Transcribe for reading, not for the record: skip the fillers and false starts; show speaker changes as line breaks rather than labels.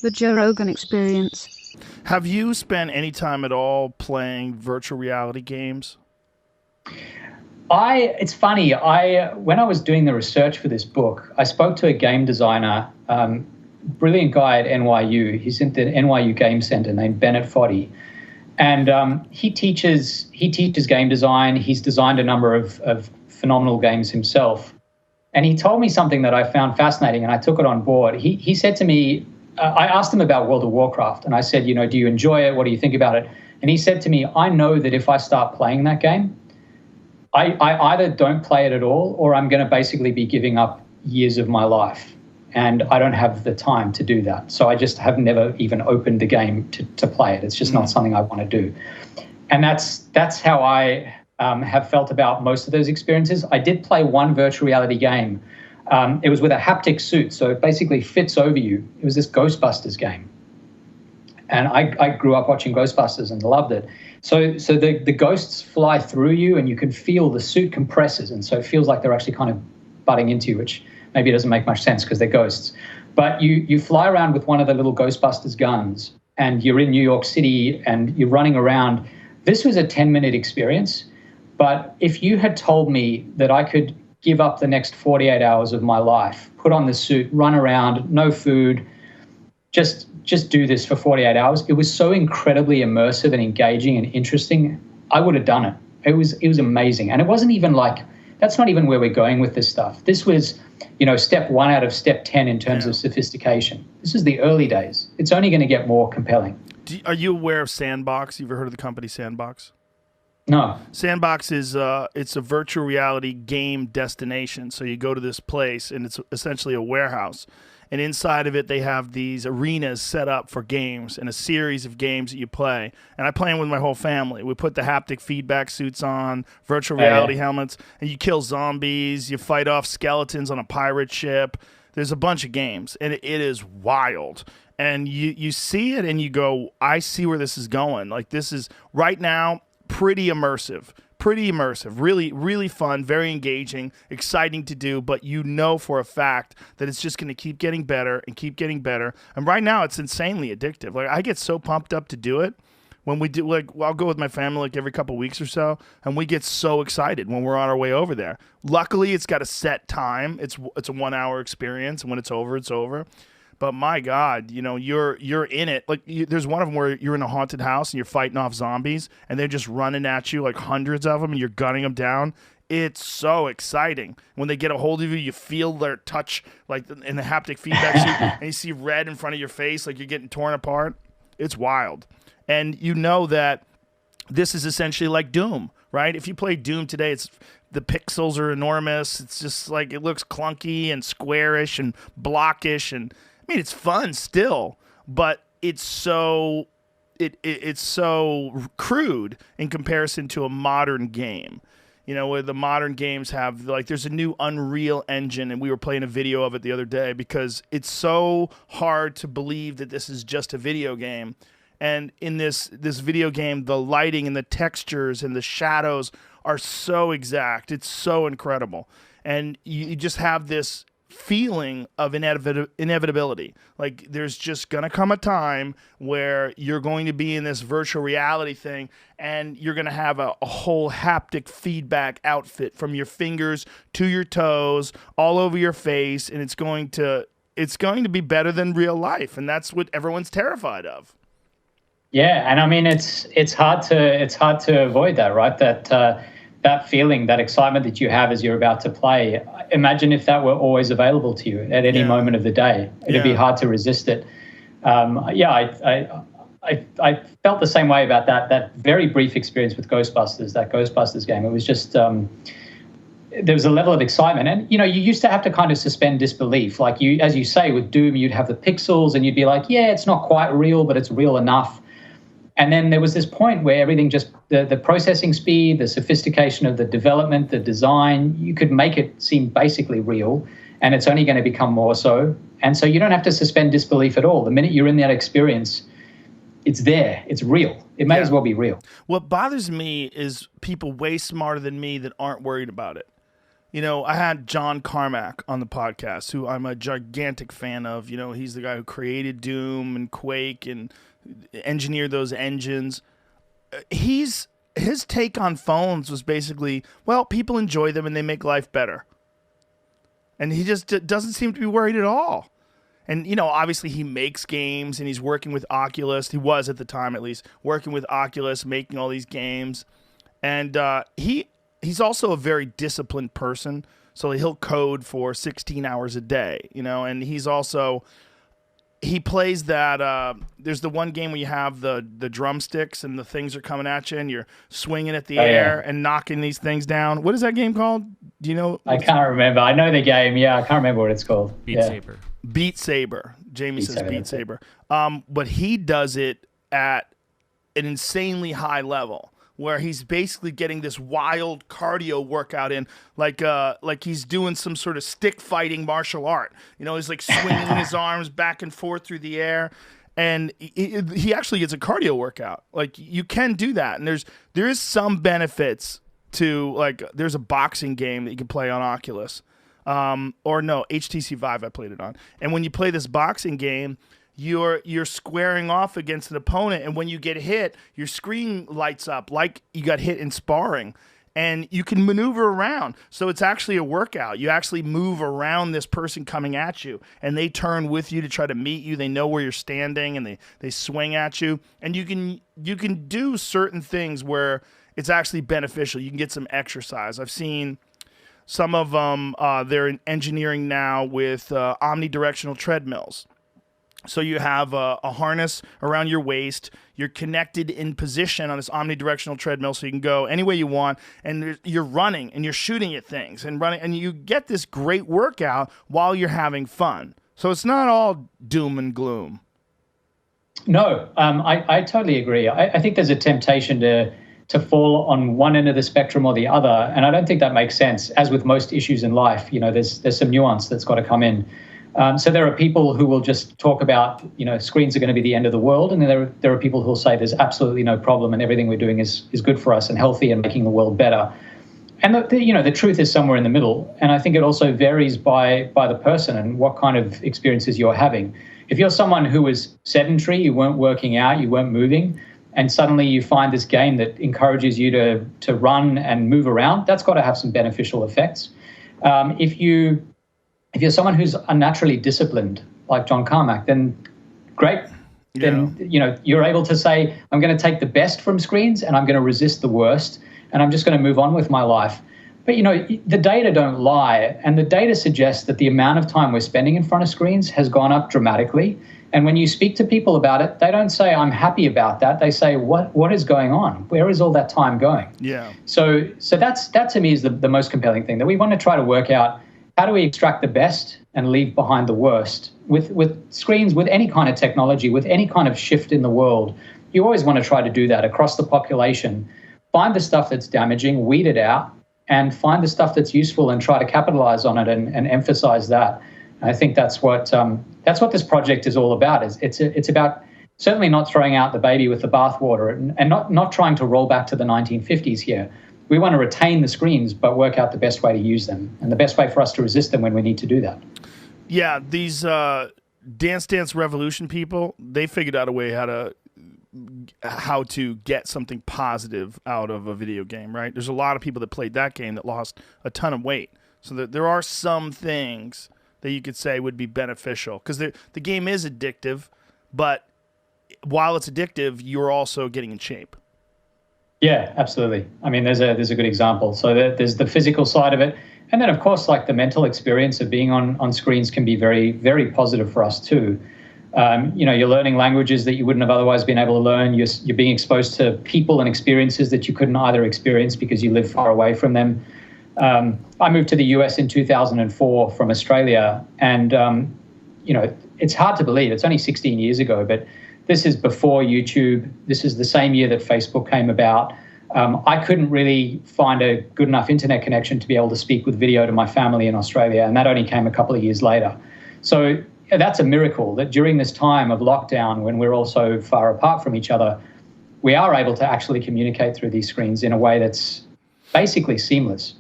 The Joe Rogan Experience.
Have you spent any time at all playing virtual reality games?
It's funny. When I was doing the research for this book, I spoke to a game designer, brilliant guy at NYU. He's in the NYU Game Center named Bennett Foddy, and he teaches game design. He's designed a number of phenomenal games himself, and he told me something that I found fascinating, and I took it on board. He said to me, I asked him about World of Warcraft, and I said, do you enjoy it? What do you think about it? And he said to me, I know that if I start playing that game, I either don't play it at all, or I'm going to basically be giving up years of my life. And I don't have the time to do that. So I just have never even opened the game to play it. It's just not something I want to do. And that's how I have felt about most of those experiences. I did play one virtual reality game. It was with a haptic suit, so it basically fits over you. It was this Ghostbusters game. And I grew up watching Ghostbusters and loved it. So the ghosts fly through you, and you can feel the suit compresses, and so it feels like they're actually kind of butting into you, which maybe doesn't make much sense because they're ghosts. But you fly around with one of the little Ghostbusters guns, and you're in New York City, and you're running around. This was a 10-minute experience, but if you had told me that I could give up the next 48 hours of my life, put on the suit, run around, no food, just do this for 48 hours. It was so incredibly immersive and engaging and interesting. I would have done it. It was amazing. And it wasn't even like, that's not even where we're going with this stuff. This was, step 1 out of step 10 in terms of sophistication. This is the early days. It's only going to get more compelling.
Are you aware of Sandbox? You ever heard of the company Sandbox?
No.
Sandbox is it's a virtual reality game destination. So you go to this place, and it's essentially a warehouse. And inside of it, they have these arenas set up for games and a series of games that you play. And I play them with my whole family. We put the haptic feedback suits on, virtual reality helmets, and you kill zombies. You fight off skeletons on a pirate ship. There's a bunch of games, and it is wild. And you see it, and you go, I see where this is going. Like, this is, right now, pretty immersive. Really, really fun, very engaging, exciting to do, but for a fact that it's just going to keep getting better and keep getting better. And right now, it's insanely addictive. Like, I get so pumped up to do it. When we do, I'll go with my family like every couple of weeks or so, and we get so excited when we're on our way over there. Luckily, it's got a set time. It's a 1 hour experience, and when it's over, it's over. But my God, you're in it. Like, there's one of them where you're in a haunted house and you're fighting off zombies, and they're just running at you, like hundreds of them, and you're gunning them down. It's so exciting. When they get a hold of you, you feel their touch, like in the haptic feedback suit, and you see red in front of your face, like you're getting torn apart. It's wild. And you know that this is essentially like Doom, right? If you play Doom today, the pixels are enormous. It's just like, it looks clunky and squarish and blockish, and it's fun still, but it's so it's so crude in comparison to a modern game. Where the modern games have, like, there's a new Unreal Engine, and we were playing a video of it the other day because it's so hard to believe that this is just a video game. And in this video game, the lighting and the textures and the shadows are so exact. It's so incredible. And you just have this feeling of inevitability. Like, there's just going to come a time where you're going to be in this virtual reality thing, and you're going to have a whole haptic feedback outfit from your fingers to your toes, all over your face, and it's going to be better than real life, and that's what everyone's terrified of.
Yeah, and I mean, it's hard to avoid that, right? That feeling, that excitement that you have as you're about to play. Imagine if that were always available to you at any moment of the day. It'd be hard to resist it. I felt the same way about that very brief experience with Ghostbusters, that Ghostbusters game. It was just, there was a level of excitement. And, you used to have to kind of suspend disbelief. Like, as you say, with Doom, you'd have the pixels and you'd be like, yeah, it's not quite real, but it's real enough. And then there was this point where everything just, the processing speed, the sophistication of the development, the design, you could make it seem basically real, and it's only going to become more so. And so you don't have to suspend disbelief at all. The minute you're in that experience, it's there. It's real. It may as well be real.
What bothers me is people way smarter than me that aren't worried about it. I had John Carmack on the podcast, who I'm a gigantic fan of. He's the guy who created Doom and Quake and engineered those engines. His take on phones was basically, well, people enjoy them and they make life better. And he just doesn't seem to be worried at all. And, obviously he makes games and he's working with Oculus. He was at the time, at least, working with Oculus, making all these games. And he's also a very disciplined person. So he'll code for 16 hours a day, and he plays that. There's the one game where you have the drumsticks and the things are coming at you and you're swinging at the air and knocking these things down. What is that game called? Do you know?
I can't remember. I know the game. Yeah, I can't remember what it's called.
Beat Saber.
Beat Saber. Jamie says Beat Saber. But he does it at an insanely high level, where he's basically getting this wild cardio workout in, like he's doing some sort of stick fighting martial art. He's like swinging his arms back and forth through the air, and he actually gets a cardio workout. Like, you can do that, and there is some benefits to, like, there's a boxing game that you can play on Oculus, or no, HTC Vive I played it on, and when you play this boxing game, you're squaring off against an opponent, and when you get hit, your screen lights up like you got hit in sparring, and you can maneuver around. So it's actually a workout. You actually move around this person coming at you, and they turn with you to try to meet you. They know where you're standing, and they swing at you, and you can do certain things where it's actually beneficial. You can get some exercise. I've seen some of them. They're in engineering now with omnidirectional treadmills. So you have a harness around your waist. You're connected in position on this omnidirectional treadmill, so you can go any way you want. And you're running and you're shooting at things and running, and you get this great workout while you're having fun. So it's not all doom and gloom.
No, I totally agree. I think there's a temptation to fall on one end of the spectrum or the other, and I don't think that makes sense. As with most issues in life, there's some nuance that's got to come in. So there are people who will just talk about, screens are going to be the end of the world, and there are people who will say there's absolutely no problem and everything we're doing is good for us and healthy and making the world better. And the truth is somewhere in the middle. And I think it also varies by the person and what kind of experiences you're having. If you're someone who is sedentary, you weren't working out, you weren't moving, and suddenly you find this game that encourages you to run and move around, that's got to have some beneficial effects. If you're someone who's unnaturally disciplined, like John Carmack, then great. Yeah. Then, you're able to say, I'm going to take the best from screens and I'm going to resist the worst, and I'm just going to move on with my life. But, the data don't lie, and the data suggests that the amount of time we're spending in front of screens has gone up dramatically. And when you speak to people about it, they don't say, I'm happy about that. They say, what is going on? Where is all that time going?
Yeah.
So that to me is the most compelling thing, that we want to try to work out, how do we extract the best and leave behind the worst? With screens, with any kind of technology, with any kind of shift in the world, you always want to try to do that across the population. Find the stuff that's damaging, weed it out, and find the stuff that's useful and try to capitalize on it and emphasize that. And I think that's what this project is all about. It's about certainly not throwing out the baby with the bathwater and not trying to roll back to the 1950s here. We want to retain the screens, but work out the best way to use them and the best way for us to resist them when we need to do that.
Yeah, these Dance Dance Revolution people, they figured out a way how to get something positive out of a video game, right? There's a lot of people that played that game that lost a ton of weight. So there are some things that you could say would be beneficial, because the game is addictive, but while it's addictive, you're also getting in shape.
Yeah, absolutely. I mean, there's a good example. So there's the physical side of it. And then, of course, like the mental experience of being on screens can be very, very positive for us too. You're learning languages that you wouldn't have otherwise been able to learn. You're being exposed to people and experiences that you couldn't either experience because you live far away from them. I moved to the US in 2004 from Australia. And, it's hard to believe. It's only 16 years ago, but this is before YouTube. This is the same year that Facebook came about. I couldn't really find a good enough internet connection to be able to speak with video to my family in Australia, and that only came a couple of years later. So that's a miracle that during this time of lockdown, when we're all so far apart from each other, we are able to actually communicate through these screens in a way that's basically seamless.